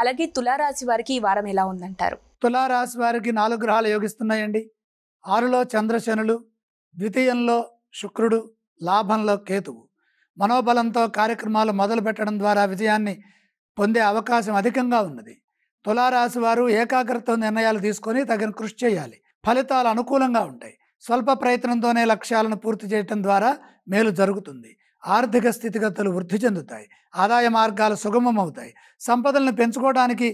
అలాగే తులారాశి వారికి ఈ వారం ఎలా ఉందంటారు? తులారాశి వారికి 4 గ్రహాలు యోగిస్తున్నాయండి. 6లో చంద్రశనులు, ద్వితీయంలో శుక్రుడు, లాభంలో కేతువు. మనోబలంతో కార్యక్రమాలు మొదలు పెట్టడం ద్వారా విజయాన్ని పొందే అవకాశం అధికంగా ఉన్నది. తులారాశి వారు ఏకాగ్రతతో నిర్ణయాలు తీసుకొని తగిన కృషి చేయాలి. ఫలితాలు అనుకూలంగా ఉంటాయి. స్వల్ప ప్రయత్నంతోనే లక్ష్యాలను పూర్తి చేయటం ద్వారా మేలు జరుగుతుంది. ఆర్థిక స్థితిగతులు వృద్ధి చెందుతాయి. ఆదాయ మార్గాలు సుగమమవుతాయి. సంపదలను పెంచుకోవడానికి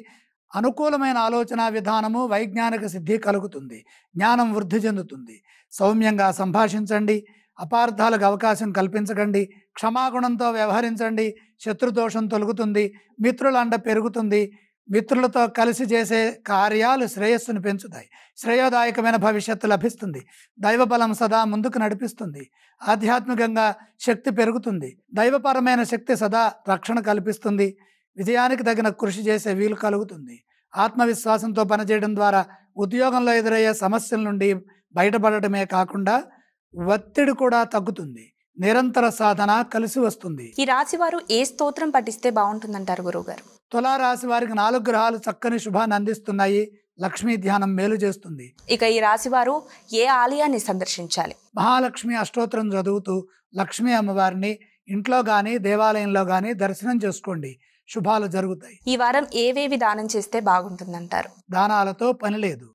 అనుకూలమైన ఆలోచన విధానము, వైజ్ఞానిక సిద్ధి కలుగుతుంది. జ్ఞానం వృద్ధి చెందుతుంది. సౌమ్యంగా సంభాషించండి. అపార్థాలకు అవకాశం కల్పించకండి. క్షమాగుణంతో వ్యవహరించండి. శత్రుదోషం తొలగుతుంది. మిత్రుల అండ పెరుగుతుంది. మిత్రులతో కలిసి చేసే కార్యాలు శ్రేయస్సును పెంచుతాయి. శ్రేయోదాయకమైన భవిష్యత్తు లభిస్తుంది. దైవబలం సదా ముందుకు నడిపిస్తుంది. ఆధ్యాత్మికంగా శక్తి పెరుగుతుంది. దైవపరమైన శక్తి సదా రక్షణ కల్పిస్తుంది. విజయానికి తగిన కృషి చేసే వీలు కలుగుతుంది. ఆత్మవిశ్వాసంతో పనిచేయడం ద్వారా ఉద్యోగంలో ఎదురయ్యే సమస్యల నుండి బయటపడటమే కాకుండా ఒత్తిడి కూడా తగ్గుతుంది. నిరంతర సాధన కలిసి వస్తుంది. ఈ రాశి వారు ఏ స్తోత్రం పఠిస్తే బాగుంటుందంటారు గురువుగారు? తులారాశి వారికి 4 గ్రహాలు చక్కని శుభాన్ని అందిస్తున్నాయి. లక్ష్మీ ధ్యానం మేలు చేస్తుంది. ఇక ఈ రాశి వారు ఏ ఆలయాన్ని సందర్శించాలి? మహాలక్ష్మి అష్టోత్తరం చదువుతూ లక్ష్మీ అమ్మవారిని ఇంట్లో గాని దేవాలయంలో గాని దర్శనం చేసుకోండి. శుభాలు జరుగుతాయి. ఈ వారం ఏవేవి దానం చేస్తే బాగుంటుందంటారు? దానాలతో పని లేదు.